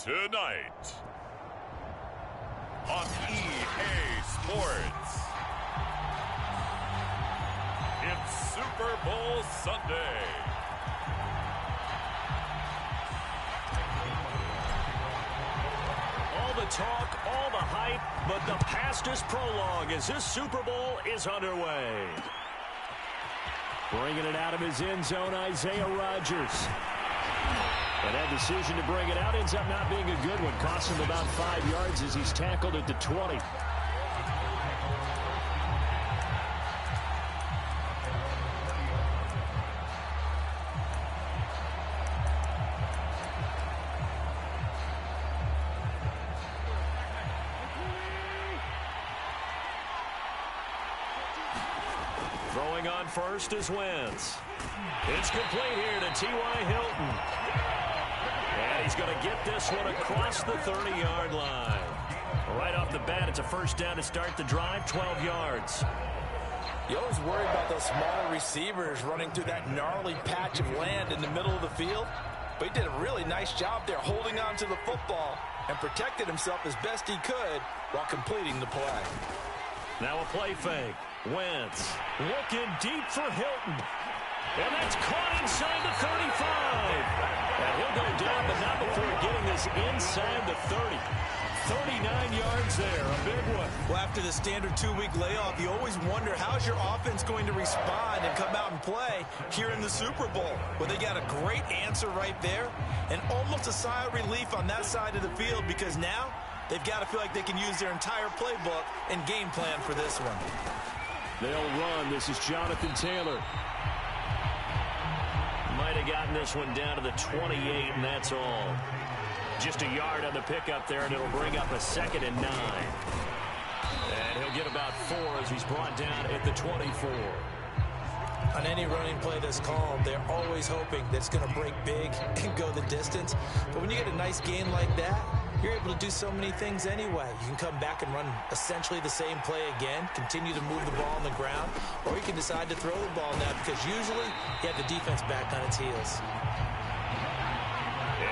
Tonight on EA Sports, it's Super Bowl Sunday. All the talk, all the hype, but the past is prologue as this Super Bowl is underway. Bringing it out of his end zone, Isaiah Rodgers. And that decision to bring it out ends up not being a good one. Costs him about 5 yards as he's tackled at the 20. Throwing on first is Wentz. It's complete here to T.Y. Hilton. And he's going to get this one across the 30-yard line. Right off the bat, it's a first down to start the drive, 12 yards. You always worry about those smaller receivers running through that gnarly patch of land in the middle of the field. But he did a really nice job there holding on to the football and protected himself as best he could while completing the play. Now a play fake. Wentz looking deep for Hilton. And that's caught inside the 35. And he'll go down, but not before getting this inside the 30. 39 yards there, a big one. Well, after the standard 2-week layoff, you always wonder how's your offense going to respond and come out and play here in the Super Bowl. Well, they got a great answer right there and almost a sigh of relief on that side of the field because now they've got to feel like they can use their entire playbook and game plan for this one. They'll run. This is Jonathan Taylor. Might have gotten this one down to the 28, and that's all. Just a yard on the pickup there, and it'll bring up a 2nd and 9. And he'll get about 4 as he's brought down at the 24. On any running play that's called, they're always hoping that it's going to break big and go the distance. But when you get a nice gain like that, you're able to do so many things anyway. You can come back and run essentially the same play again, continue to move the ball on the ground, or you can decide to throw the ball now because usually you have the defense back on its heels.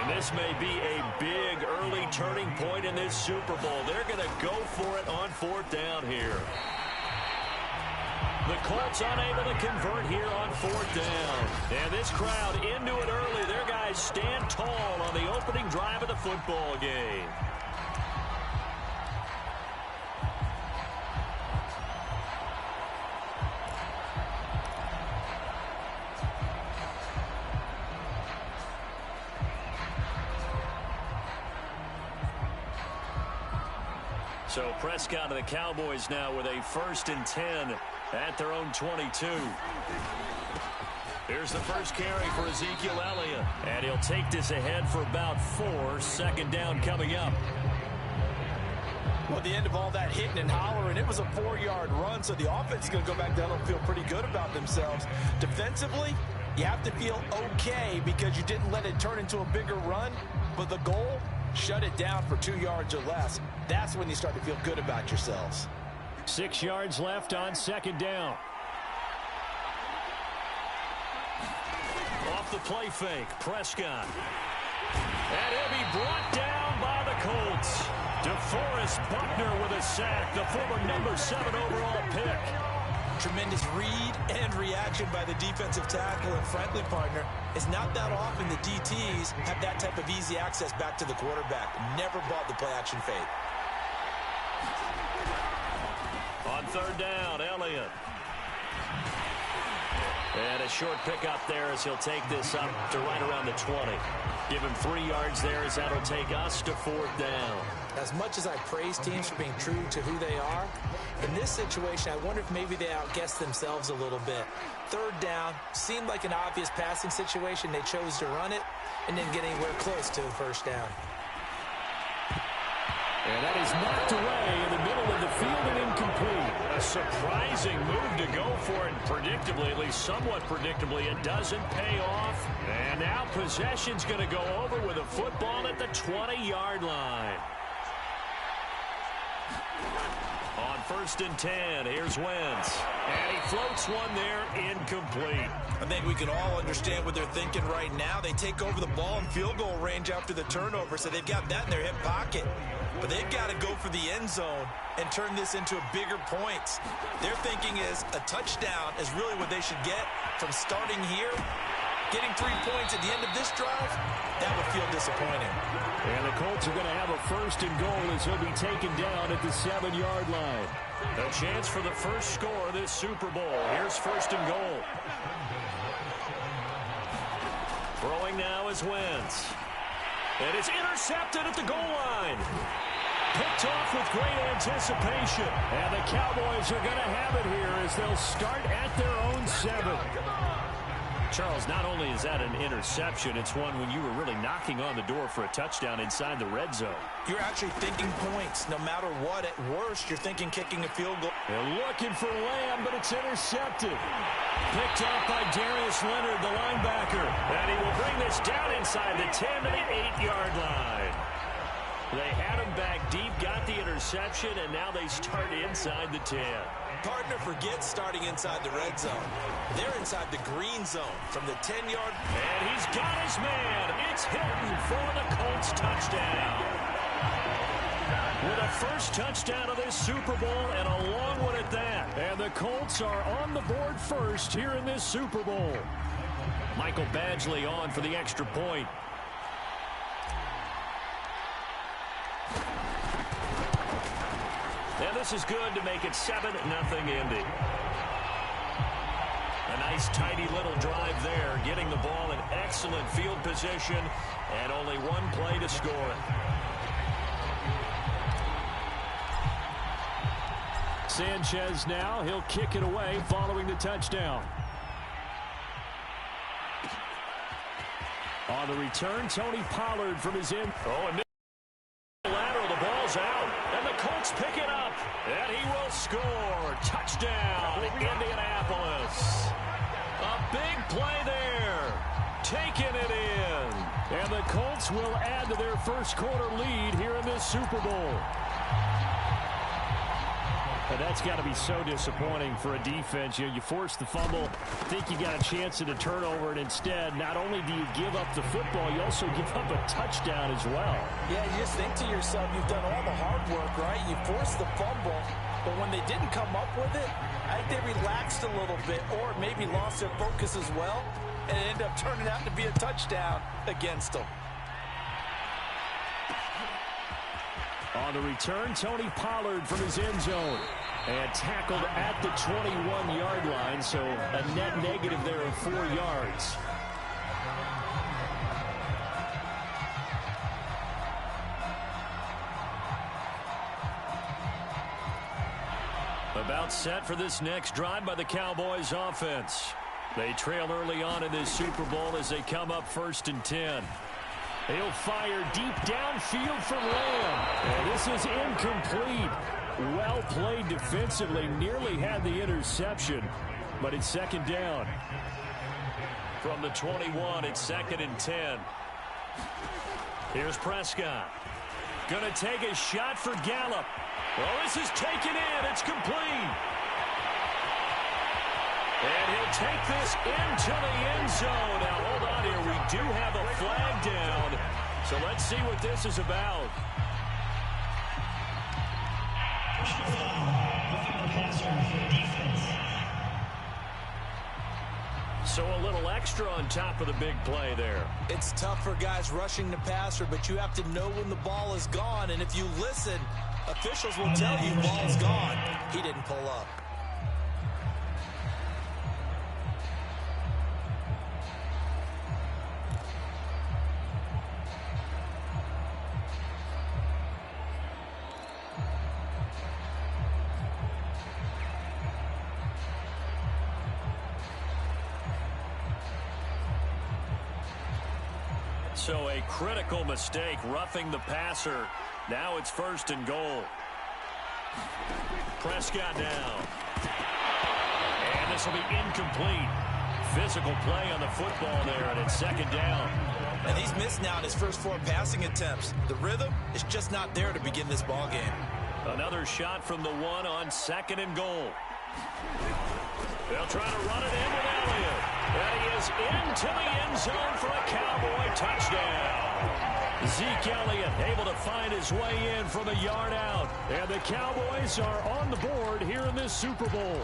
And this may be a big early turning point in this Super Bowl. They're going to go for it on 4th down here. The Colts unable to convert here on 4th down. And this crowd into it early. Their guys stand tall on the opening drive of the football game. So Prescott and the Cowboys now with a 1st and 10 at their own 22. Here's the first carry for Ezekiel Elliott. And he'll take this ahead for about 4. 2nd down coming up. Well, at the end of all that hitting and hollering, it was a 4-yard run, so the offense is going to go back down and feel pretty good about themselves. Defensively, you have to feel okay because you didn't let it turn into a bigger run, but the goal, shut it down for 2 yards or less. That's when you start to feel good about yourselves. 6 yards left on 2nd down. Off the play fake, Prescott. And he'll be brought down by the Colts. DeForest Buckner with a sack, the former number 7 overall pick. Tremendous read and reaction by the defensive tackle, and frankly, partner, it's not that often the DTs have that type of easy access back to the quarterback. Never bought the play-action fake. On 3rd down, Elliott. And a short pickup there as he'll take this up to right around the 20. Give him 3 yards there as that'll take us to 4th down. As much as I praise teams for being true to who they are, in this situation, I wonder if maybe they outguessed themselves a little bit. 3rd down seemed like an obvious passing situation. They chose to run it and didn't get anywhere close to the 1st down. And that is knocked away in the middle of the field and incomplete. A surprising move to go for it. Predictably, at least somewhat predictably, it doesn't pay off. And now possession's going to go over with a football at the 20-yard line. On first and 10. Here's Wentz. And he floats one there, incomplete. I think we can all understand what they're thinking right now. They take over the ball in field goal range after the turnover, so they've got that in their hip pocket. But they've got to go for the end zone and turn this into a bigger points. Their thinking is a touchdown is really what they should get from starting here. Getting 3 points at the end of this drive, that would feel disappointing. And the Colts are going to have a first and goal as he'll be taken down at the 7-yard line. A chance for the first score of this Super Bowl. Here's first and goal. Throwing now is Wentz. And it's intercepted at the goal line. Picked off with great anticipation. And the Cowboys are going to have it here as they'll start at their own 7. Charles, not only is that an interception, it's one when you were really knocking on the door for a touchdown inside the red zone. You're actually thinking points. No matter what, at worst, you're thinking kicking a field goal. They're looking for Lamb, but it's intercepted. Picked off by Darius Leonard, the linebacker. And he will bring this down inside the 10 to the 8-yard line. They had him back deep, got the interception, and now they start inside the 10. Partner forgets starting inside the red zone. They're inside the green zone from the 10-yard. And he's got his man. It's Hilton for the Colts touchdown. With a first touchdown of this Super Bowl and a long one at that. And the Colts are on the board first here in this Super Bowl. Michael Badgley on for the extra point. And this is good to make it 7-0 Indy. A nice tidy little drive there, getting the ball in excellent field position and only one play to score. Sanchez now, he'll kick it away following the touchdown. On the return, Tony Pollard from his end. Oh, and lateral, the ball's out, and the Colts pick it up, and he will score. Touchdown, Indianapolis. A big play there, taking it in. And the Colts will add to their first quarter lead here in this Super Bowl. And that's got to be so disappointing for a defense. You force the fumble, think you got a chance at a turnover, and instead, not only do you give up the football, you also give up a touchdown as well. Yeah, you just think to yourself, you've done all the hard work, right? You forced the fumble, but when they didn't come up with it, I think they relaxed a little bit or maybe lost their focus as well, and it ended up turning out to be a touchdown against them. On the return, Tony Pollard from his end zone. And tackled at the 21-yard line, so a net negative there of 4 yards. About set for this next drive by the Cowboys offense. They trail early on in this Super Bowl as they come up 1st and 10. He'll fire deep downfield for Lamb. And this is incomplete. Well played defensively. Nearly had the interception, but it's 2nd down. From the 21, it's 2nd and 10. Here's Prescott. Going to take a shot for Gallup. Well, this is taken in. It's complete. And he'll take this into the end zone. Now, hold on here. We do have a flag down. So let's see what this is about. So a little extra on top of the big play there. It's tough for guys rushing the passer, but you have to know when the ball is gone. And if you listen, officials will tell you ball's gone. He didn't pull up. So a critical mistake, roughing the passer. Now it's 1st and goal. Prescott down. And this will be incomplete. Physical play on the football there, and it's 2nd down. And he's missed now in his first 4 passing attempts. The rhythm is just not there to begin this ball game. Another shot from the one on 2nd and goal. They'll try to run it in with Elliott. And he is into the end zone for a Cowboy touchdown. Zeke Elliott able to find his way in from a yard out. And the Cowboys are on the board here in this Super Bowl.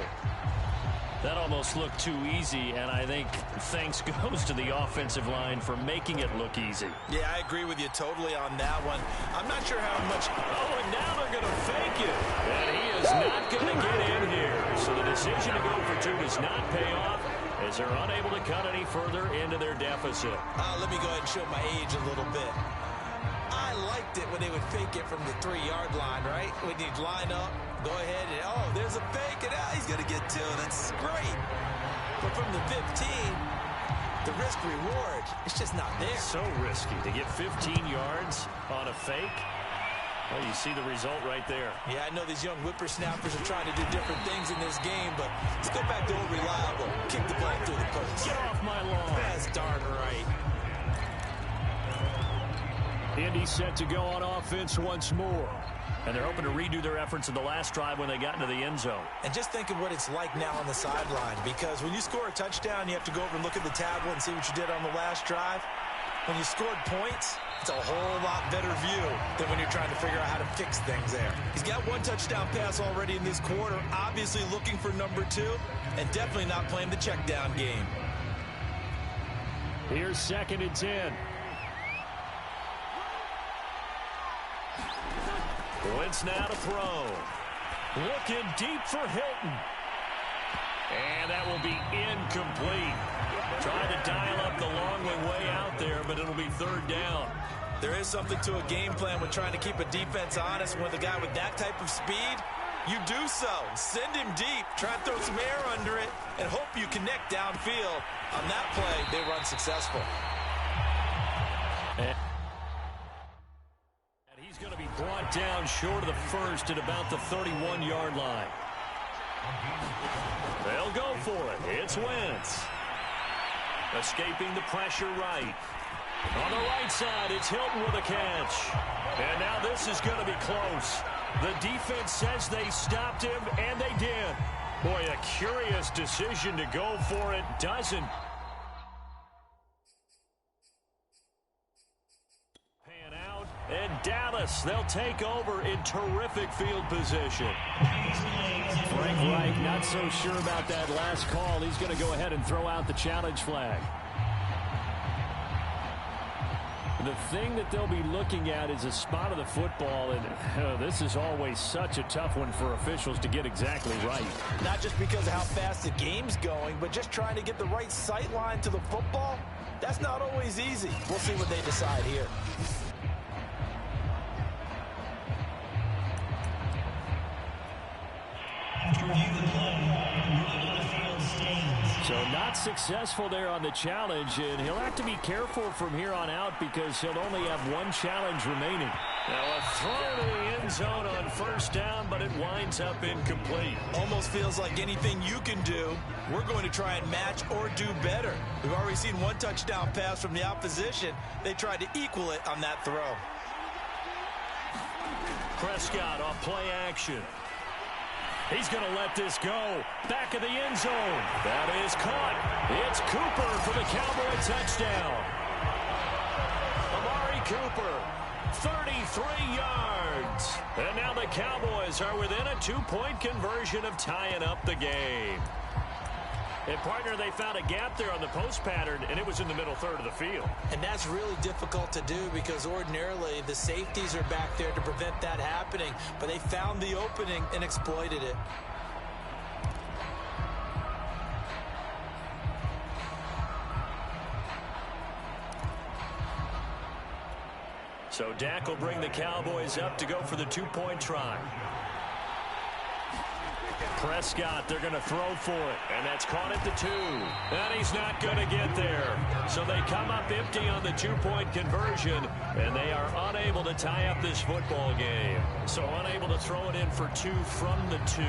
That almost looked too easy, and I think thanks goes to the offensive line for making it look easy. Yeah, I agree with you totally on that one. I'm not sure how much... Oh, and now they're going to fake it. And he is not going to get in here. So the decision to go for 2 does not pay off as they're unable to cut any further into their deficit. Let me go ahead and show my age a little bit. I liked it when they would fake it from the 3-yard line, right? When you'd line up, go ahead and, oh, there's a fake, and he's going to get 2. That's great. But from the 15, the risk-reward, it's just not there. So risky to get 15 yards on a fake. Well, you see the result right there. Yeah, I know these young whippersnappers are trying to do different things in this game, but let's go back to old reliable. Kick the ball through the post. Get off my lawn. That's darn right. Indy set to go on offense once more. And they're hoping to redo their efforts in the last drive when they got into the end zone. And just think of what it's like now on the sideline, because when you score a touchdown, you have to go over and look at the tablet and see what you did on the last drive. When you scored points, it's a whole lot better view than when you're trying to figure out how to fix things there. He's got 1 touchdown pass already in this quarter, obviously looking for number 2, and definitely not playing the check down game. Here's 2nd and 10. Wentz now to throw. Looking deep for Hilton. And that will be incomplete. Trying to dial up the long way out there, but it'll be 3rd down. There is something to a game plan when trying to keep a defense honest. With a guy with that type of speed, you do so. Send him deep. Try to throw some air under it and hope you connect downfield. On that play, they run successful. And he's going to be brought down short of the first at about the 31-yard line. They'll go for it. It's Wentz. Escaping the pressure right. On the right side, it's Hilton with a catch. And now this is going to be close. The defense says they stopped him, and they did. Boy, a curious decision to go for it. Doesn't pan out. And Dallas, they'll take over in terrific field position. Frank Reich not so sure about that last call. He's going to go ahead and throw out the challenge flag. The thing that they'll be looking at is a spot of the football, and this is always such a tough one for officials to get exactly right. Not just because of how fast the game's going, but just trying to get the right sight line to the football. That's not always easy. We'll see what they decide here. So not successful there on the challenge, and he'll have to be careful from here on out because he'll only have 1 challenge remaining. Now a throw to the end zone on 1st down, but it winds up incomplete. Almost feels like anything you can do, we're going to try and match or do better. We've already seen 1 touchdown pass from the opposition. They tried to equal it on that throw. Prescott off play action. He's going to let this go. Back of the end zone. That is caught. It's Cooper for the Cowboy touchdown. Amari Cooper, 33 yards. And now the Cowboys are within a 2-point conversion of tying up the game. And, partner, they found a gap there on the post pattern, and it was in the middle third of the field. And that's really difficult to do because ordinarily the safeties are back there to prevent that happening. But they found the opening and exploited it. So Dak will bring the Cowboys up to go for the 2-point try. Prescott, they're going to throw for it, and that's caught at the 2. And he's not going to get there. So they come up empty on the 2-point conversion, and they are unable to tie up this football game. So unable to throw it in for 2 from the 2.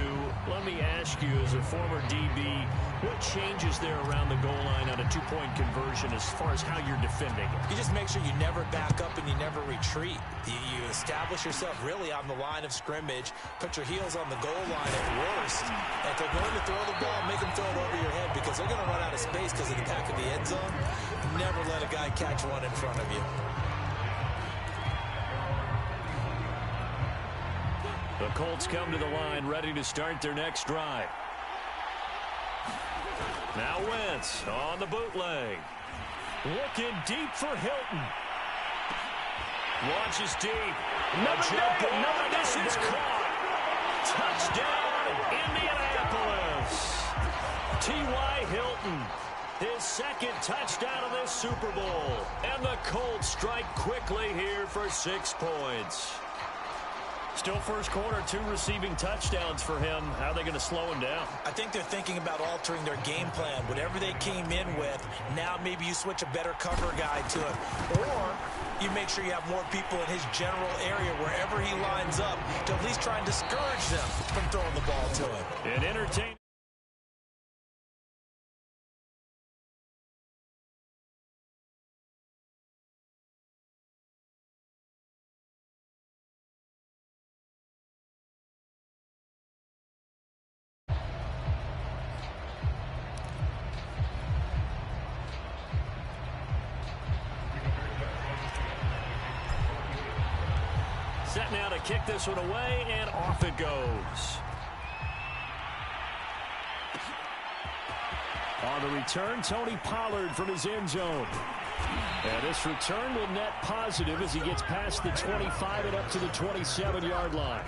Let me ask you, as a former DB, what changes there around the goal line on a two-point conversion as far as how you're defending it? You just make sure you never back up and you never retreat. You establish yourself really on the line of scrimmage, put your heels on the goal line at worst. And if they're going to throw the ball, make them throw it over your head because they're going to run out of space because of the back of the end zone. Never let a guy catch one in front of you. The Colts come to the line ready to start their next drive. Now Wentz on the bootleg. Looking deep for Hilton. Launches deep. Jump ball. This is caught. Touchdown, Indianapolis. T.Y. Hilton. His second touchdown of this Super Bowl. And the Colts strike quickly here for 6 points. Still first quarter, 2 receiving touchdowns for him. How are they going to slow him down? I think they're thinking about altering their game plan. Whatever they came in with, now maybe you switch a better cover guy to it. Or you make sure you have more people in his general area wherever he lines up to at least try and discourage them from throwing the ball to him. And entertain. Set now to kick this one away, and off it goes. On the return, Tony Pollard from his end zone. And this return will net positive as he gets past the 25 and up to the 27-yard line.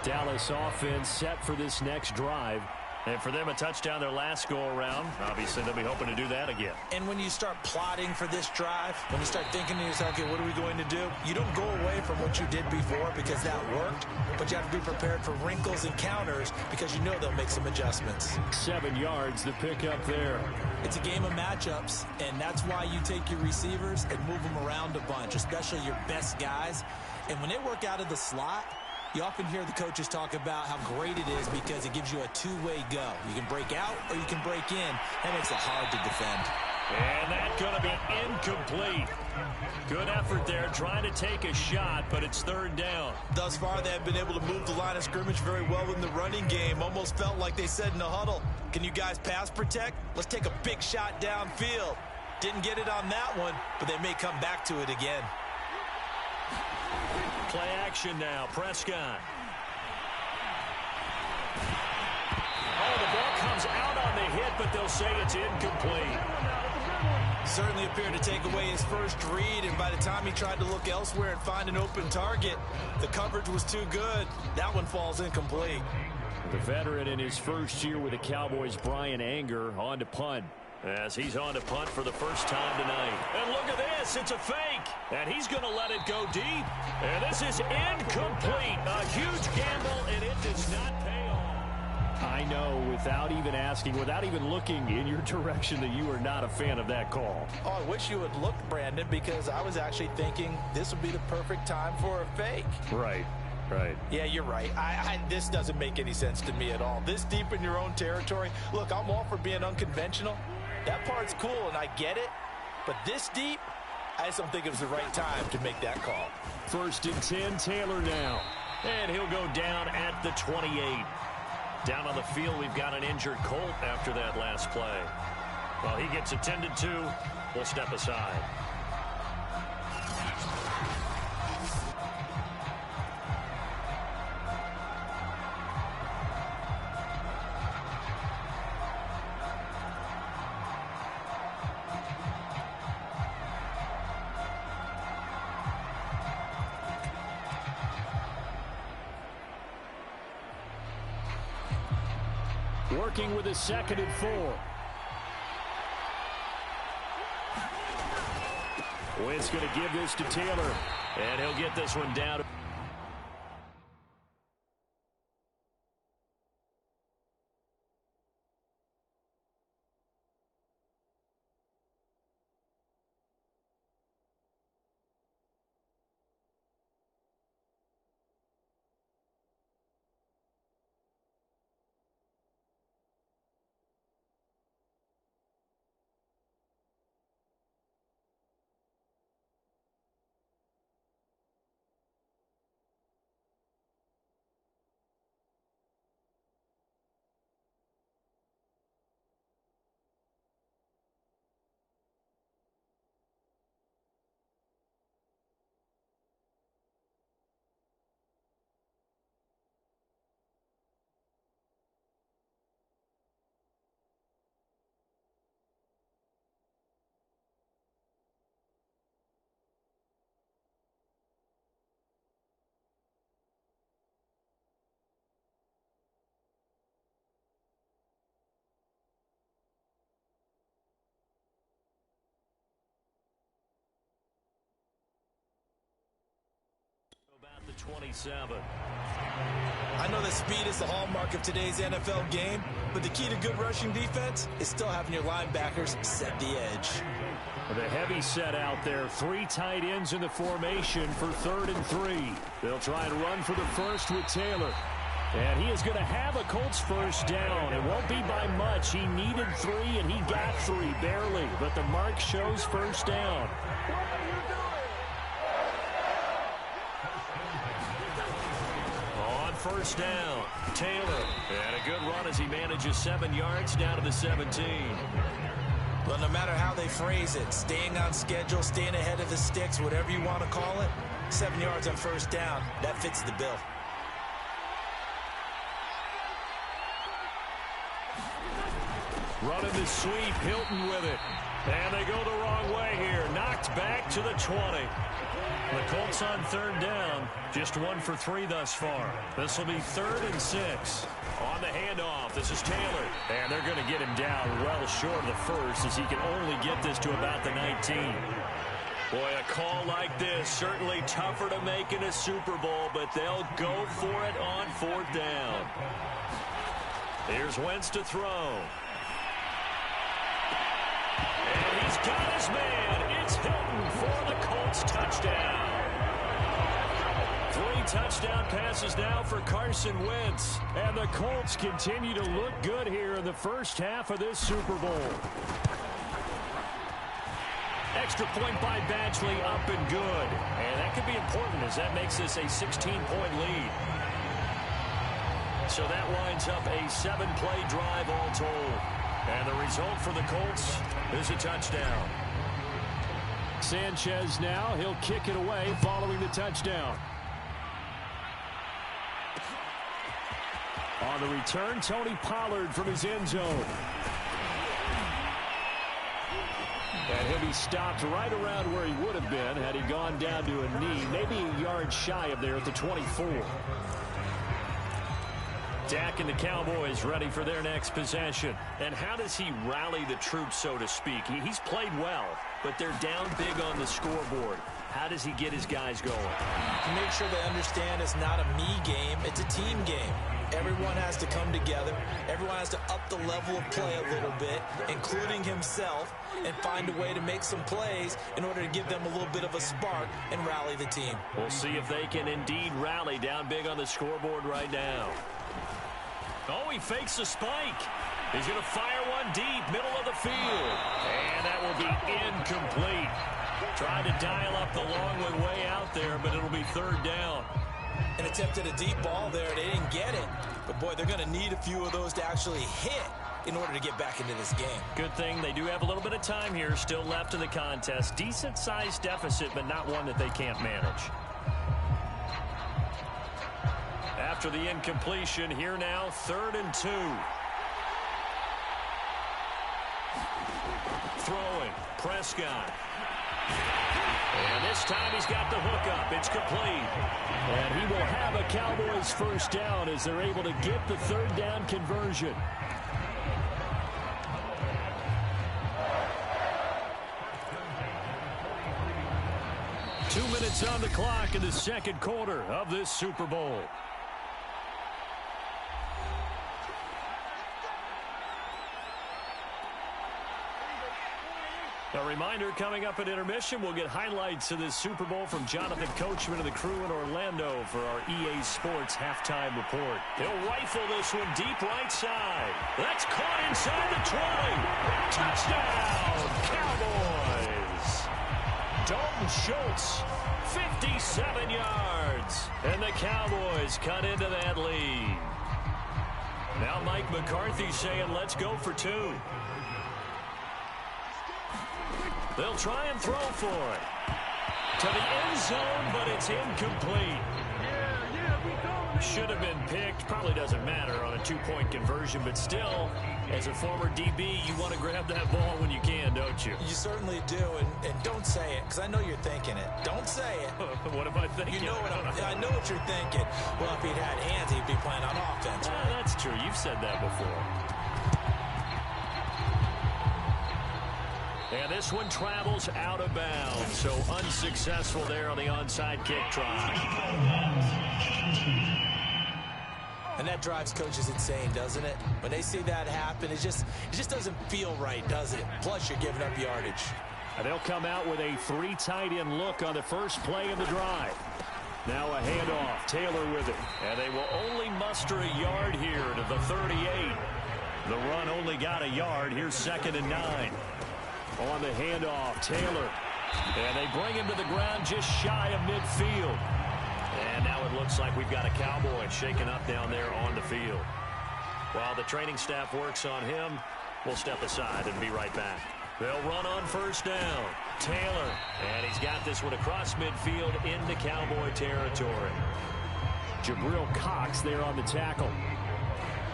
Dallas offense set for this next drive. And for them, a touchdown their last go-around. Obviously, they'll be hoping to do that again. And when you start plotting for this drive, when you start thinking to yourself, okay, what are we going to do? You don't go away from what you did before because that worked, but you have to be prepared for wrinkles and counters because you know they'll make some adjustments. 7 yards, the pickup there. It's a game of matchups, and that's why you take your receivers and move them around a bunch, especially your best guys. And when they work out of the slot, you often hear the coaches talk about how great it is because it gives you a two-way go. You can break out or you can break in. That makes it hard to defend. And that's going to be incomplete. Good effort there, trying to take a shot, but it's third down. Thus far, they have been able to move the line of scrimmage very well in the running game. Almost felt like they said in the huddle, can you guys pass protect? Let's take a big shot downfield. Didn't get it on that one, but they may come back to it again. Play action now, Prescott. Oh, the ball comes out on the hit, but they'll say it's incomplete. Certainly appeared to take away his first read, and by the time he tried to look elsewhere and find an open target, the coverage was too good. That one falls incomplete. The veteran in his first year with the Cowboys, Brian Anger, on to punt. As he's on to punt for the first time tonight. And look at this, it's a fake. And he's going to let it go deep. And this is incomplete. A huge gamble, and it does not pay off. I know, without even asking, without even looking in your direction, that you are not a fan of that call. Oh, I wish you had looked, Brandon, because I was actually thinking this would be the perfect time for a fake. Right. Right. Yeah, you're right. This doesn't make any sense to me at all. This deep in your own territory. Look, I'm all for being unconventional. That part's cool, and I get it. But this deep, I just don't think it was the right time to make that call. 1st and 10, Taylor now. And he'll go down at the 28. Down on the field, we've got an injured Colt after that last play. While he gets attended to, we'll step aside. Working with his 2nd and 4. Wentz going to give this to Taylor. And he'll get this one down. 27. I know that speed is the hallmark of today's NFL game, but the key to good rushing defense is still having your linebackers set the edge. The heavy set out there. 3 tight ends in the formation for 3rd and 3. They'll try and run for the first with Taylor. And he is going to have a Colts first down. It won't be by much. He needed 3, and he got 3, barely. But the mark shows first down. On first down, Taylor. And a good run as he manages 7 yards down to the 17. Well, no matter how they phrase it, staying on schedule, staying ahead of the sticks, whatever you want to call it, 7 yards on first down, that fits the bill. Running the sweep, Hilton with it. And they go the wrong way here. Knocked back to the 20. The Colts on 3rd down. Just 1 for 3 thus far. This will be 3rd and 6. On the handoff, this is Taylor. And they're going to get him down well short of the first as he can only get this to about the 19. Boy, a call like this, certainly tougher to make in a Super Bowl, but they'll go for it on 4th down. Here's Wentz to throw. And he's got his man. It's Hilton for the Colts touchdown. 3 touchdown passes now for Carson Wentz. And the Colts continue to look good here in the first half of this Super Bowl. Extra point by Badgley, up and good. And that could be important as that makes this a 16-point lead. So that winds up a 7-play drive all told. And the result for the Colts is a touchdown. Sanchez now, he'll kick it away following the touchdown. On the return, Tony Pollard from his end zone. And he'll be stopped right around where he would have been had he gone down to a knee, maybe a yard shy of there at the 24. Dak and the Cowboys ready for their next possession. And how does he rally the troops, so to speak? He's played well, but they're down big on the scoreboard. How does he get his guys going? To make sure they understand it's not a me game, it's a team game. Everyone has to come together. Everyone has to up the level of play a little bit, including himself, and find a way to make some plays in order to give them a little bit of a spark and rally the team. We'll see if they can indeed rally down big on the scoreboard right now. Oh, he fakes a spike. He's going to fire one deep, middle of the field. And that will be incomplete. Tried to dial up the long way out there, but it'll be 3rd down. And attempted a deep ball there. They didn't get it. But, boy, they're going to need a few of those to actually hit in order to get back into this game. Good thing they do have a little bit of time here still left in the contest. Decent-sized deficit, but not one that they can't manage. After the incompletion, here now, 3rd and 2. Throwing, Prescott. And this time he's got the hookup. It's complete. And he will have a Cowboys first down as they're able to get the 3rd down conversion. Two minutes on the clock in the second quarter of this Super Bowl. A reminder, coming up at intermission, we'll get highlights of this Super Bowl from Jonathan Coachman and the crew in Orlando for our EA Sports halftime report. He'll rifle this one deep right side. That's caught inside the 20. Touchdown, Cowboys. Dalton Schultz, 57 yards. And the Cowboys cut into that lead. Now Mike McCarthy saying, let's go for 2. They'll try and throw for it. To the end zone, but it's incomplete. Should have been picked. Probably doesn't matter on a 2-point conversion, but still, as a former DB, you want to grab that ball when you can, don't you? You certainly do, and don't say it, because I know you're thinking it. Don't say it. What am I thinking? You know what I know what you're thinking. Well, if he'd had hands, he'd be playing on offense. Right? That's true. You've said that before. And this one travels out of bounds. So unsuccessful there on the onside kick try. And that drives coaches insane, doesn't it? When they see that happen, it just doesn't feel right, does it? Plus, you're giving up yardage. And they'll come out with a 3 tight end look on the first play of the drive. Now a handoff. Taylor with it. And they will only muster a yard here to the 38. The run only got a yard. Here's 2nd and 9. On the handoff, Taylor. And they bring him to the ground just shy of midfield. And now it looks like we've got a Cowboy shaken up down there on the field. While the training staff works on him, we'll step aside and be right back. They'll run on first down. Taylor. And he's got this one across midfield into Cowboy territory. Jabril Cox there on the tackle.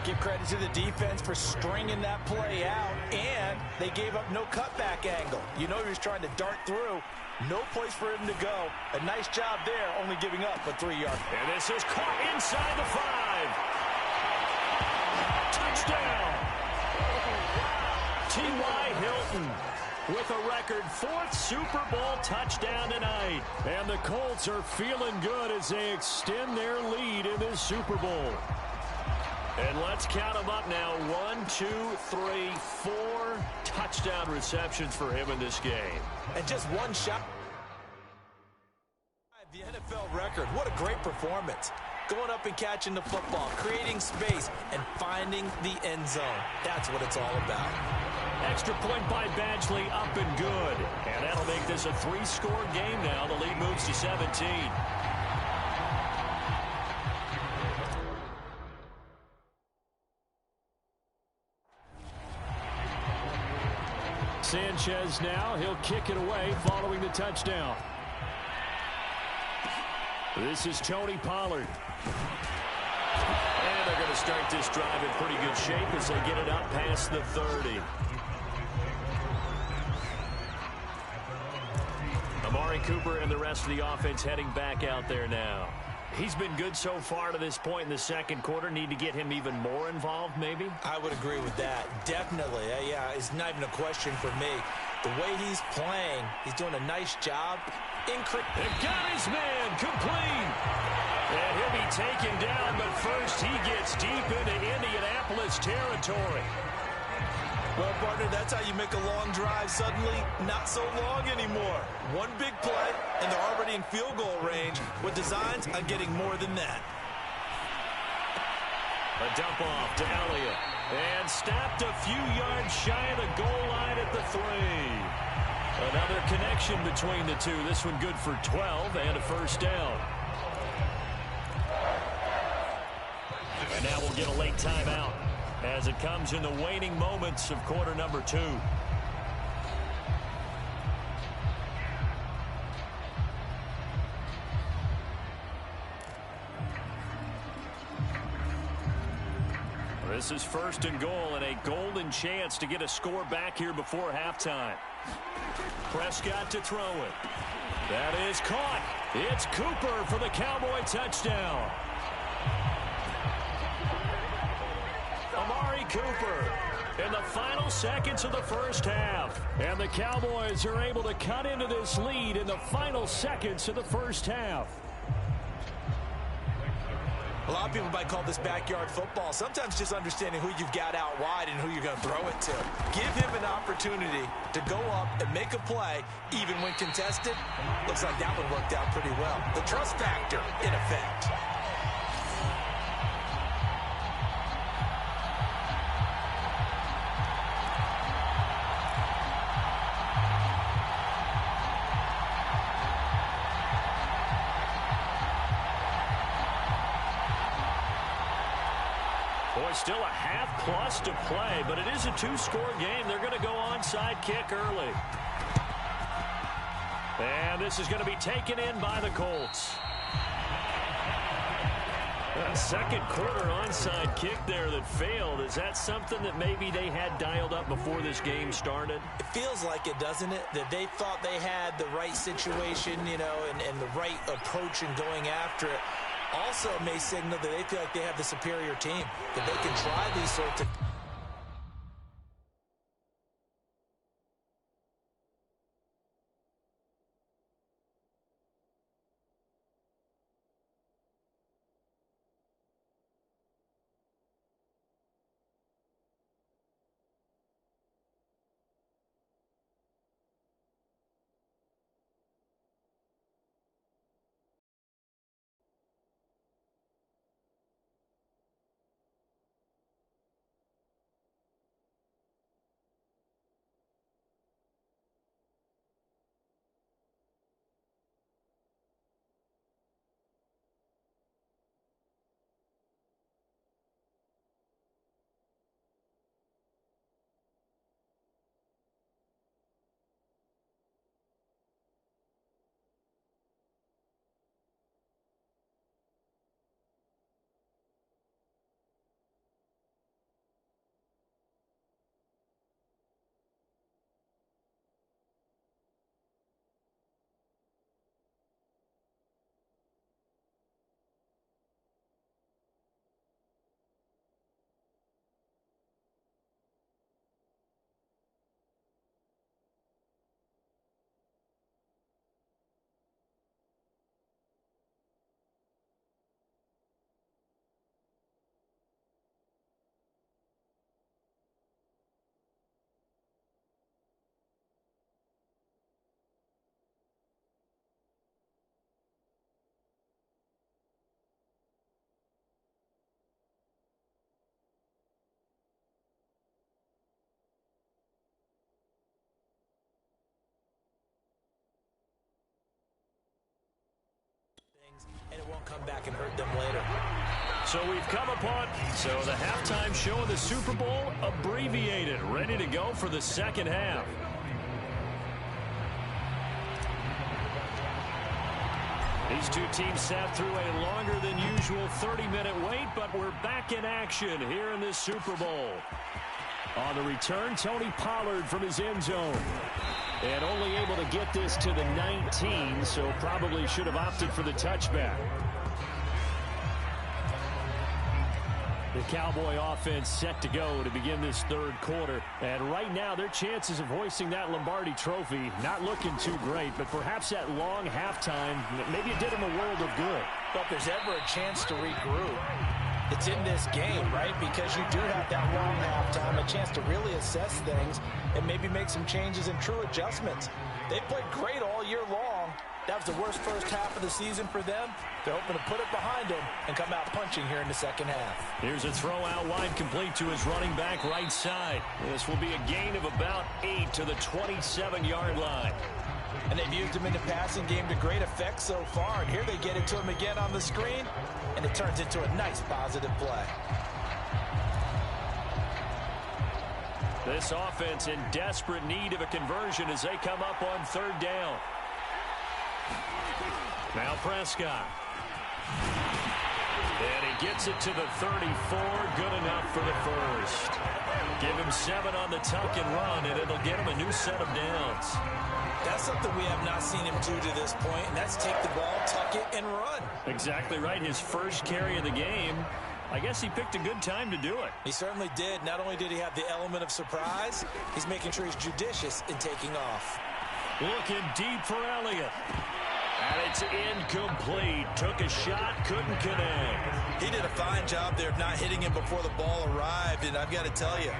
Give credit to the defense for stringing that play out, and they gave up no cutback angle. You know he was trying to dart through. No place for him to go. A nice job there, only giving up a 3-yard. And this is caught inside the 5. Touchdown. T.Y. Hilton with a record 4th Super Bowl touchdown tonight. And the Colts are feeling good as they extend their lead in this Super Bowl. And let's count them up now. 1, 2, 3, 4 touchdown receptions for him in this game. And just one shot. The NFL record. What a great performance. Going up and catching the football, creating space, and finding the end zone. That's what it's all about. Extra point by Badgley, up and good. And that'll make this a 3-score game now. The lead moves to 17. Sanchez now. He'll kick it away following the touchdown. This is Tony Pollard. And they're going to start this drive in pretty good shape as they get it up past the 30. Amari Cooper and the rest of the offense heading back out there now. He's been good so far to this point in the second quarter. Need to get him even more involved, maybe? I would agree with that. Definitely. Yeah, it's not even a question for me. The way he's playing, he's doing a nice job. And got his man complete. And he'll be taken down, but first he gets deep into Indianapolis territory. Well, partner, that's how you make a long drive suddenly not so long anymore. One big play, and they're already in field goal range with designs on getting more than that. A dump off to Elliott. And stopped a few yards shy of the goal line at the 3. Another connection between the two. This one good for 12 and a first down. And now we'll get a late timeout as it comes in the waning moments of quarter number 2. This is 1st and goal and a golden chance to get a score back here before halftime. Prescott to throw it. That is caught. It's Cooper for the Cowboy touchdown. Amari Cooper in the final seconds of the first half. And the Cowboys are able to cut into this lead in the final seconds of the first half. A lot of people might call this backyard football. Sometimes just understanding who you've got out wide and who you're going to throw it to. Give him an opportunity to go up and make a play, even when contested. Looks like that one worked out pretty well. The trust factor in effect. Boy, still a half plus to play, but it is a 2-score game. They're going to go onside kick early. And this is going to be taken in by the Colts. A second quarter onside kick there that failed. Is that something that maybe they had dialed up before this game started? It feels like it, doesn't it? That they thought they had the right situation, you know, and the right approach in going after it. Also may signal that they feel like they have the superior team, that they can try these sorts of And it won't come back and hurt them later. So we've come upon the halftime show of the Super Bowl abbreviated, ready to go for the second half. These two teams sat through a longer than usual 30-minute wait, but we're back in action here in this Super Bowl. On the return, Tony Pollard from his end zone. And only able to get this to the 19, so probably should have opted for the touchback. The Cowboy offense set to go to begin this third quarter. And right now, their chances of hoisting that Lombardi trophy not looking too great, but perhaps that long halftime, maybe it did them a world of good. But if there's ever a chance to regroup, it's in this game, right? Because you do have that long halftime, a chance to really assess things and maybe make some changes and true adjustments. They played great all year long. That was the worst first half of the season for them. They're hoping to put it behind them and come out punching here in the second half. Here's a throw out wide, complete to his running back right side. This will be a gain of about 8 to the 27-yard line. And they've used him in the passing game to great effect so far. And here they get it to him again on the screen, and it turns into a nice positive play. This offense in desperate need of a conversion as they come up on third down. Now Prescott. And he gets it to the 34. Good enough for the first. Give him 7 on the tuck and run, and it'll get him a new set of downs. That's something we have not seen him do to this point, and that's take the ball, tuck it, and run. Exactly right. His first carry of the game. I guess he picked a good time to do it. He certainly did. Not only did he have the element of surprise, he's making sure he's judicious in taking off. Looking deep for Elliott. And it's incomplete. Took a shot, couldn't connect. He did a fine job there of not hitting him before the ball arrived, and I've got to tell you,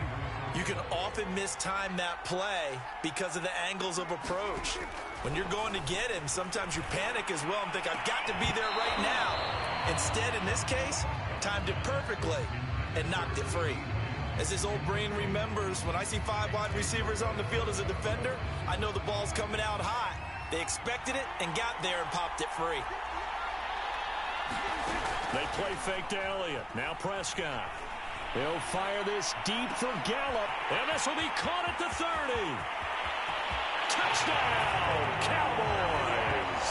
you can often mistime that play because of the angles of approach. When you're going to get him, sometimes you panic as well and think, I've got to be there right now. Instead, in this case, timed it perfectly and knocked it free. As his old brain remembers, when I see 5 wide receivers on the field as a defender, I know the ball's coming out hot. They expected it and got there and popped it free. They play fake to Elliott. Now Prescott. He'll fire this deep for Gallup. And this will be caught at the 30. Touchdown, Cowboys.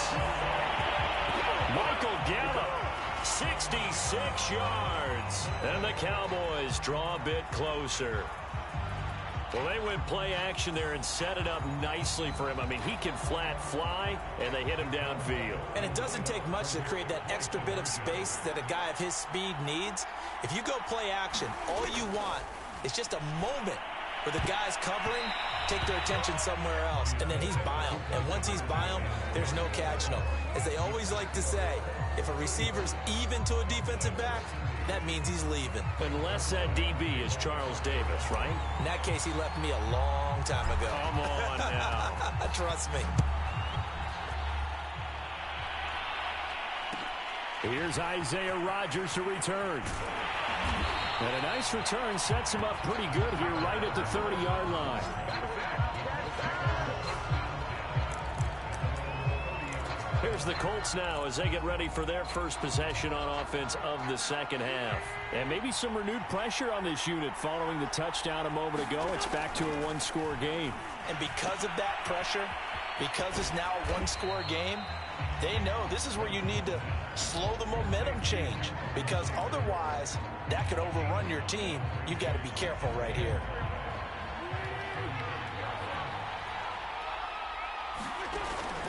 Michael Gallup, 66 yards. And the Cowboys draw a bit closer. Well, they went play action there and set it up nicely for him. I mean, he can flat fly, and they hit him downfield. And it doesn't take much to create that extra bit of space that a guy of his speed needs. If you go play action, all you want is just a moment where the guys covering take their attention somewhere else, and then he's by him. And once he's by him, there's no catching him. As they always like to say, if a receiver's even to a defensive back, that means he's leaving. Unless that DB is Charles Davis, right? In that case, he left me a long time ago. Come on now. Trust me. Here's Isaiah Rodgers to return. And a nice return sets him up pretty good here right at the 30-yard line. Here's the Colts now as they get ready for their first possession on offense of the second half. And maybe some renewed pressure on this unit following the touchdown a moment ago. It's back to a one-score game. And because of that pressure, because it's now a one-score game, they know this is where you need to slow the momentum change. Because otherwise, that could overrun your team. You've got to be careful right here.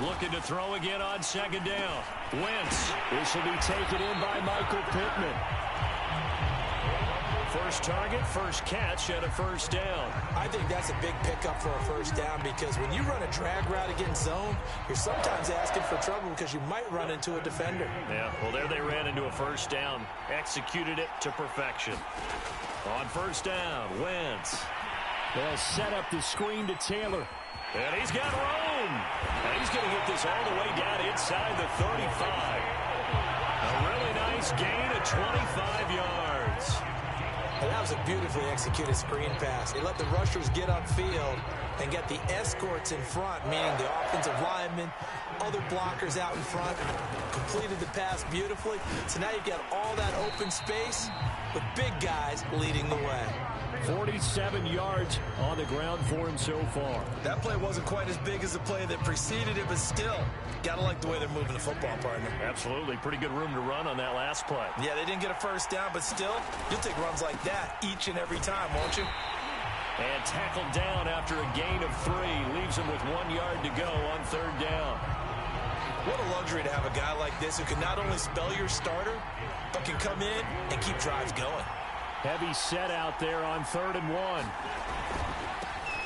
Looking to throw again on second down. Wentz. This will be taken in by Michael Pittman. First target, first catch, and a first down. I think that's a big pickup for a first down because when you run a drag route against zone, you're sometimes asking for trouble because you might run into a defender. Yeah, well, there they ran into a first down. Executed it to perfection. On first down, Wentz. They'll set up the screen to Taylor. And he's got room. And he's going to get this all the way down inside the 35. A really nice gain of 25 yards. And that was a beautifully executed screen pass. They let the rushers get upfield and get the escorts in front, meaning the offensive linemen, other blockers out in front, completed the pass beautifully. So now you've got all that open space with big guys leading the way. 47 yards on the ground for him so far. That play wasn't quite as big as the play that preceded it, but still, gotta like the way they're moving the football, partner. Absolutely. Pretty good room to run on that last play. Yeah, they didn't get a first down, but still, you'll take runs like that each and every time, won't you? And tackled down after a gain of 3. Leaves him with 1 yard to go on third down. What a luxury to have a guy like this who can not only spell your starter, but can come in and keep drives going. Heavy set out there on 3rd and 1.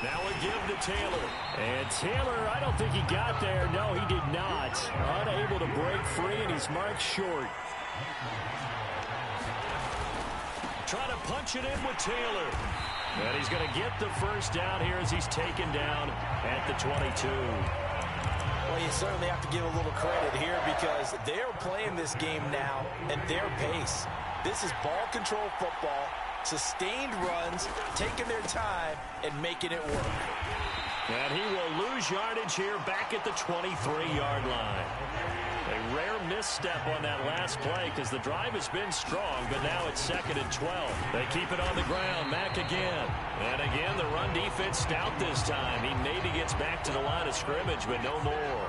Now a give to Taylor. And Taylor, I don't think he got there. No, he did not. Unable to break free, and he's marked short. Trying to punch it in with Taylor. And he's going to get the first down here as he's taken down at the 22. Well, you certainly have to give a little credit here because they're playing this game now at their pace. This is ball control football, sustained runs, taking their time, and making it work. And he will lose yardage here back at the 23-yard line. A rare misstep on that last play because the drive has been strong, but now it's 2nd and 12. They keep it on the ground. Mack again. And again, the run defense stout this time. He maybe gets back to the line of scrimmage, but no more.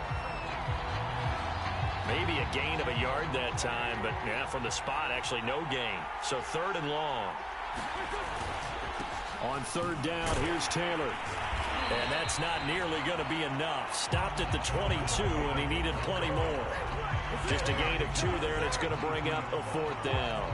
Maybe a gain of a yard that time, but yeah, from the spot, actually no gain. So 3rd and long. On 3rd down, here's Taylor. And that's not nearly going to be enough. Stopped at the 22, and he needed plenty more. Just a gain of 2 there, and it's going to bring up a 4th down.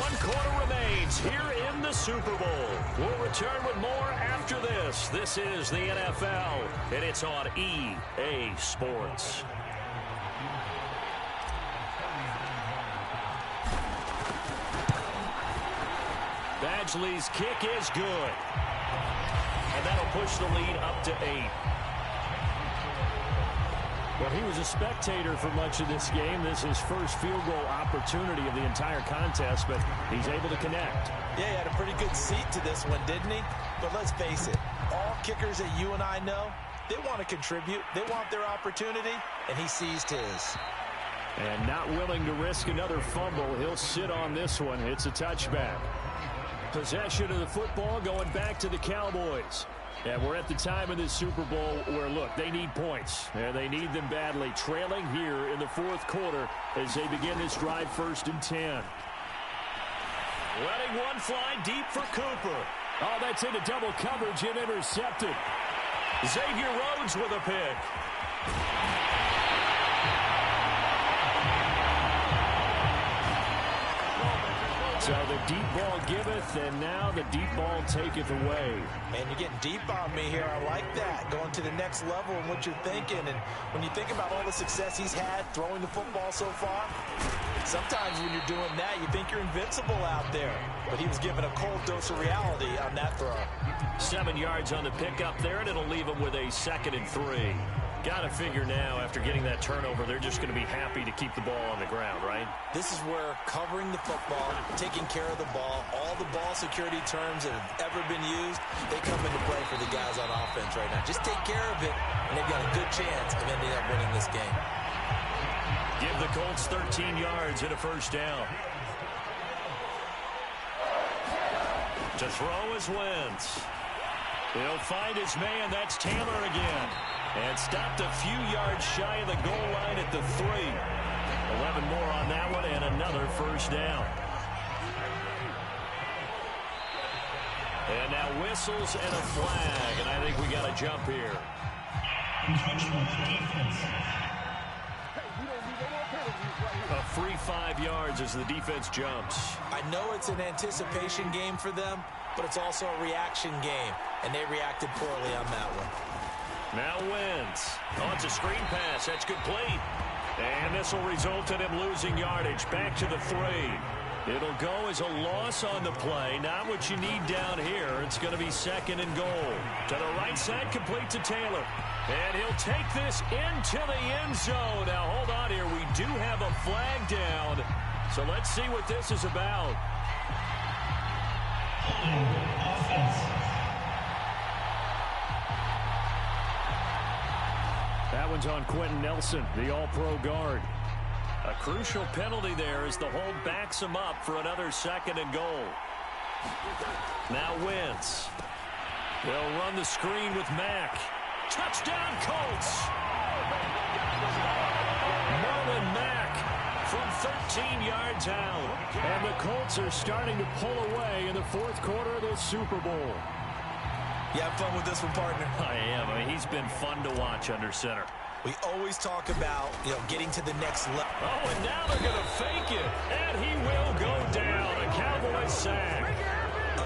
One quarter remains here in the Super Bowl. We'll return with more after this. This is the NFL, and it's on EA Sports. Badgley's kick is good. And that'll push the lead up to 8. Well, he was a spectator for much of this game. This is his first field goal opportunity of the entire contest, but he's able to connect. Yeah, he had a pretty good seat to this one, didn't he? But let's face it, all kickers that you and I know, they want to contribute. They want their opportunity, and he seized his. And not willing to risk another fumble, he'll sit on this one. It's a touchback. Possession of the football going back to the Cowboys. And we're at the time in this Super Bowl where, look, they need points. And they need them badly. Trailing here in the 4th quarter as they begin this drive 1st and 10. Letting one fly deep for Cooper. Oh, that's into double coverage and intercepted. Xavier Rhodes with a pick. So the deep ball giveth, and now the deep ball taketh away. Man, you're getting deep on me here. I like that. Going to the next level in what you're thinking. And when you think about all the success he's had throwing the football so far, sometimes when you're doing that, you think you're invincible out there. But he was given a cold dose of reality on that throw. 7 yards on the pickup there, and it'll leave him with a 2nd and 3. Got to figure now, after getting that turnover, they're just going to be happy to keep the ball on the ground, right? This is where covering the football, taking care of the ball, all the ball security terms that have ever been used, they come into play for the guys on offense right now. Just take care of it, and they've got a good chance of ending up winning this game. Give the Colts 13 yards and a first down. To throw is Wentz. He'll find his man. That's Taylor again. And stopped a few yards shy of the goal line at the 3. 11 more on that one and another first down. And now whistles and a flag. And I think we got a jump here. A free 5 yards as the defense jumps. I know it's an anticipation game for them, but it's also a reaction game. And they reacted poorly on that one. Now Wentz. Oh, it's a screen pass. That's complete. And this will result in him losing yardage. Back to the 3. It'll go as a loss on the play. Not what you need down here. It's going to be 2nd and goal. To the right side, complete to Taylor. And he'll take this into the end zone. Now, hold on here. We do have a flag down. So let's see what this is about. That one's on Quentin Nelson, the all-pro guard. A crucial penalty there as the hold backs him up for another 2nd and goal. Now Wentz. They'll run the screen with Mack. Touchdown, Colts! Marlon Mack from 13 yards out. And the Colts are starting to pull away in the 4th quarter of this Super Bowl. You have fun with this one, partner? I am. I mean, he's been fun to watch under center. We always talk about, getting to the next level. Oh, and now they're going to fake it. And he will go down. A Cowboys sack.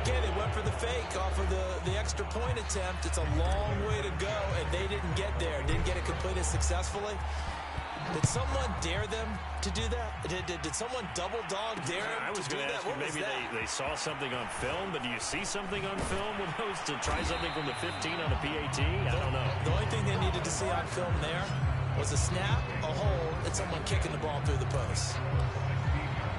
Again, they went for the fake off of the extra point attempt. It's a long way to go, and they didn't get there. Didn't get it completed successfully. Did someone dare them to do that? Did someone double dog dare them I was to do going to that? ask you, maybe they saw something on film, but do you see something on film with those to try something from the 15 on a PAT? I don't know. The only thing they needed to see on film there was a snap, a hold, and someone kicking the ball through the post.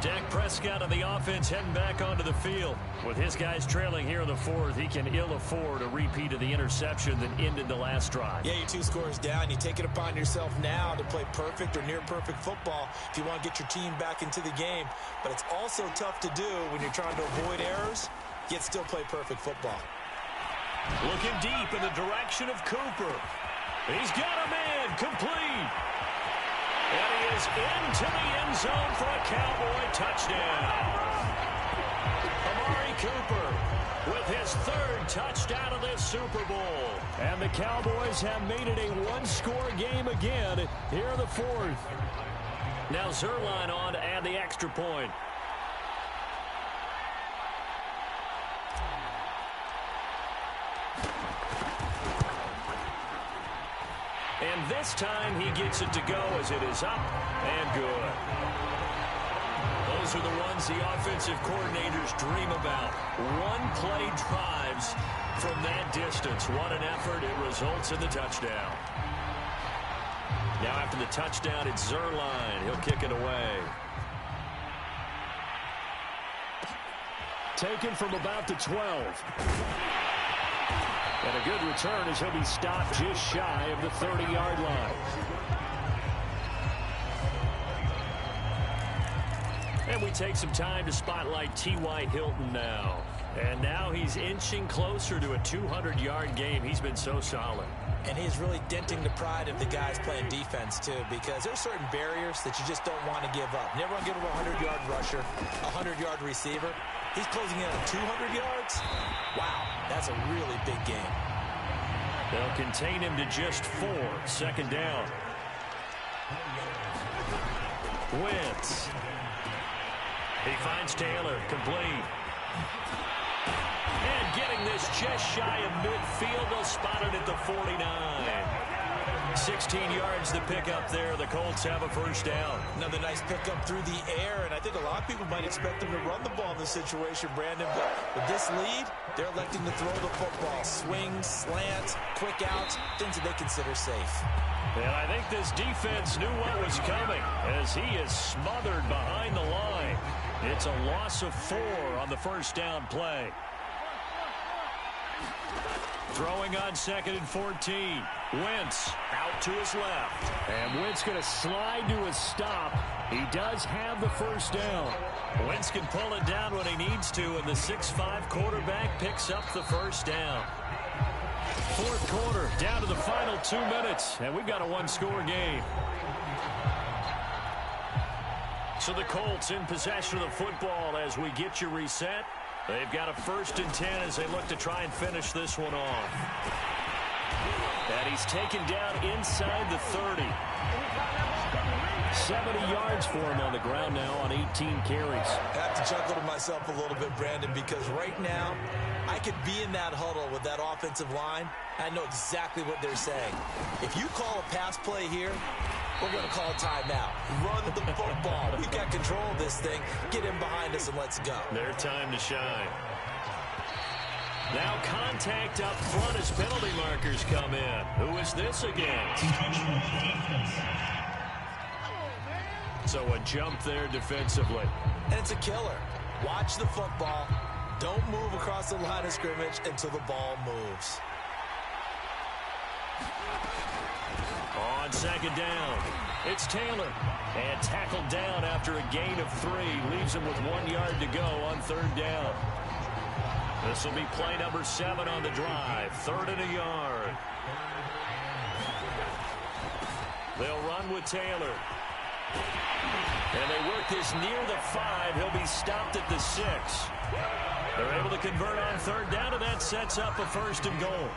Dak Prescott on the offense heading back onto the field. With his guys trailing here in the 4th, he can ill afford a repeat of the interception that ended the last drive. Yeah, you're 2 scores down. You take it upon yourself now to play perfect or near perfect football if you want to get your team back into the game. But it's also tough to do when you're trying to avoid errors, yet still play perfect football. Looking deep in the direction of Cooper. He's got a man complete. And he is into the end zone for a Cowboy touchdown. Amari Cooper with his 3rd touchdown of this Super Bowl. And the Cowboys have made it a 1-score game again here in the 4th. Now Zerline on to add the extra point. And this time he gets it to go as it is up and good. Those are the ones the offensive coordinators dream about. One-play drives from that distance. What an effort. It results in the touchdown. Now after the touchdown, it's Zerline. He'll kick it away. Taken from about the 12. And a good return as he'll be stopped just shy of the 30-yard line. And we take some time to spotlight T.Y. Hilton now. And now he's inching closer to a 200-yard game. He's been so solid. And he's really denting the pride of the guys playing defense, too, because there's certain barriers that you just don't want to give up. Never want to give up a 100-yard rusher, a 100-yard receiver. He's closing in on 200 yards. Wow, that's a really big game. They'll contain him to just 4. 2nd down. Wentz. He finds Taylor, complete. And getting this just shy of midfield, they'll spot it at the 49. 16 yards to pick up there. The Colts have a 1st down. Another nice pickup through the air, and I think a lot of people might expect them to run the ball in this situation, Brandon, but with this lead, they're electing to throw the football. Swings, slants, quick outs, things that they consider safe. And I think this defense knew what was coming as he is smothered behind the line. It's a loss of 4 on the 1st down play. Throwing on 2nd and 14. Wentz out to his left. And Wentz going to slide to a stop. He does have the 1st down. Wentz can pull it down when he needs to, and the 6'5" quarterback picks up the 1st down. 4th quarter, down to the final 2 minutes, and we've got a 1-score game. So the Colts in possession of the football as we get you reset. They've got a 1st and 10 as they look to try and finish this one off. And he's taken down inside the 30. 70 yards for him on the ground now on 18 carries. I have to chuckle to myself a little bit, Brandon, because right now I could be in that huddle with that offensive line. I know exactly what they're saying. If you call a pass play here, we're going to call timeout. Run the football. We've got control of this thing. Get him behind us and let's go. Their time to shine. Now contact up front as penalty markers come in. Who is this against? So a jump there defensively. And it's a killer. Watch the football. Don't move across the line of scrimmage until the ball moves. On second down, it's Taylor. And tackled down after a gain of 3. Leaves him with 1 yard to go on third down. This will be play number 7 on the drive. 3rd and a yard. They'll run with Taylor. And they work this near the 5. He'll be stopped at the 6. They're able to convert on third down, and that sets up a 1st and goal.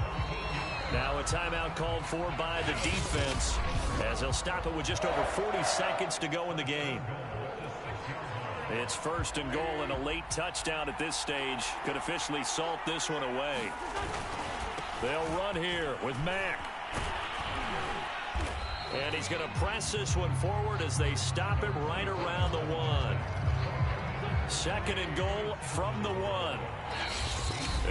Now a timeout called for by the defense as they'll stop it with just over 40 seconds to go in the game. It's 1st and goal, and a late touchdown at this stage could officially salt this one away. They'll run here with Mack. And he's going to press this one forward as they stop him right around the 1. 2nd and goal from the 1.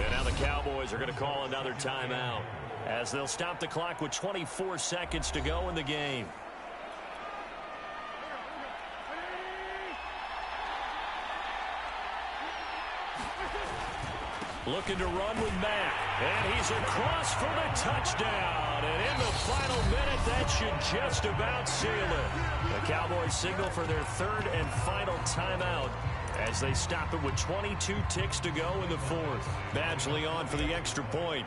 And now the Cowboys are going to call another timeout as they'll stop the clock with 24 seconds to go in the game. Looking to run with Mack. And he's across for the touchdown. And in the final minute, that should just about seal it. The Cowboys signal for their 3rd and final timeout as they stop it with 22 ticks to go in the 4th. Badgley on for the extra point.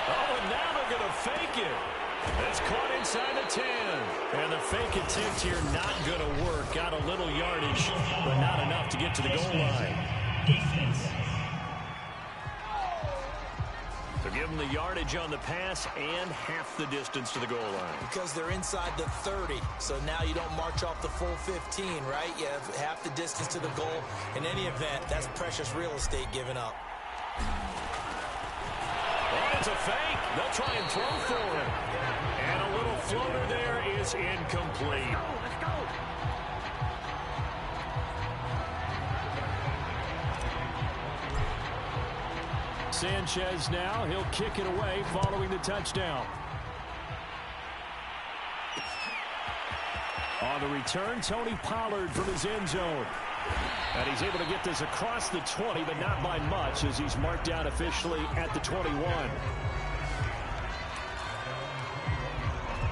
Oh, and now they're going to fake it. It's caught inside the 10. And the fake attempt here not going to work. Got a little yardage, but not enough to get to the goal line. So give them the yardage on the pass and half the distance to the goal line. Because they're inside the 30. So now you don't march off the full 15, right? You have half the distance to the goal. In any event, that's precious real estate given up. Oh, it's a fake. They'll try and throw for him. And a little floater there is incomplete. Let's go. Sanchez now. He'll kick it away following the touchdown. On the return, Tony Pollard from his end zone. And he's able to get this across the 20, but not by much as he's marked down officially at the 21.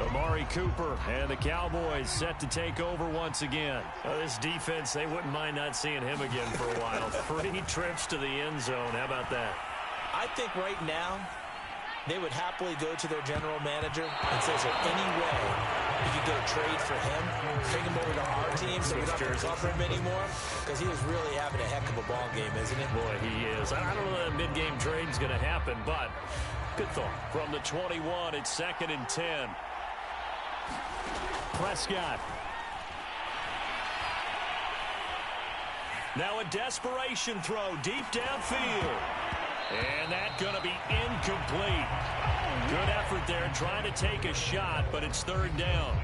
Amari Cooper and the Cowboys set to take over once again. This defense, they wouldn't mind not seeing him again for a while. 3 trips to the end zone. How about that? I think right now they would happily go to their general manager and say, is there any way you could go trade for him, bring him over to our team so we don't have to cover him anymore? Because he is really having a heck of a ball game, isn't he? Boy, he is. I don't know that mid-game trade's going to happen, but good thought. From the 21, it's 2nd and 10. Prescott. Now a desperation throw deep downfield. And that's going to be incomplete. Good effort there trying to take a shot, but it's 3rd down.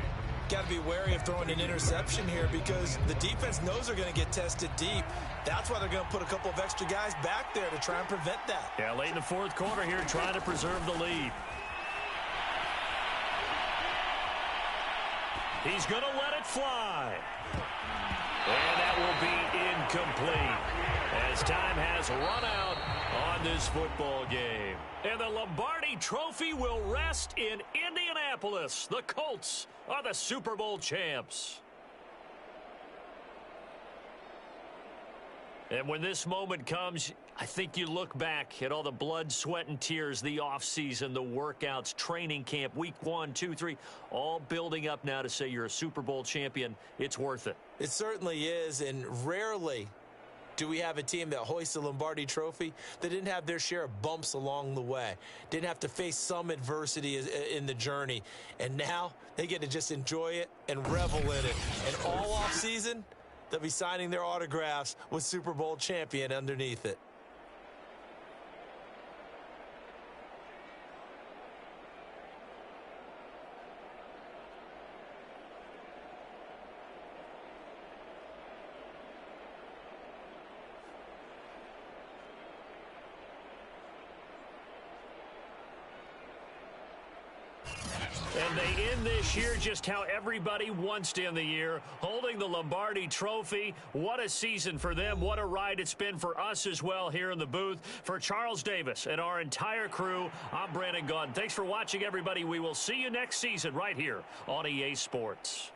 Got to be wary of throwing an interception here because the defense knows they're going to get tested deep. That's why they're going to put a couple of extra guys back there to try and prevent that. Yeah, late in the 4th quarter here trying to preserve the lead. He's going to let it fly. And that will be incomplete as time has run out on this football game. And the Lombardi Trophy will rest in Indianapolis. The Colts are the Super Bowl champs. And when this moment comes, I think you look back at all the blood, sweat, and tears, the offseason, the workouts, training camp, week 1, 2, 3, all building up now to say you're a Super Bowl champion. It's worth it. It certainly is, and rarely do we have a team that hoists the Lombardi Trophy that didn't have their share of bumps along the way, didn't have to face some adversity in the journey, and now they get to just enjoy it and revel in it. And all offseason, they'll be signing their autographs with Super Bowl champion underneath it. And they end this year just how everybody wants to end the year, holding the Lombardi Trophy. What a season for them. What a ride it's been for us as well here in the booth. For Charles Davis and our entire crew, I'm Brandon Gaudin. Thanks for watching, everybody. We will see you next season right here on EA Sports.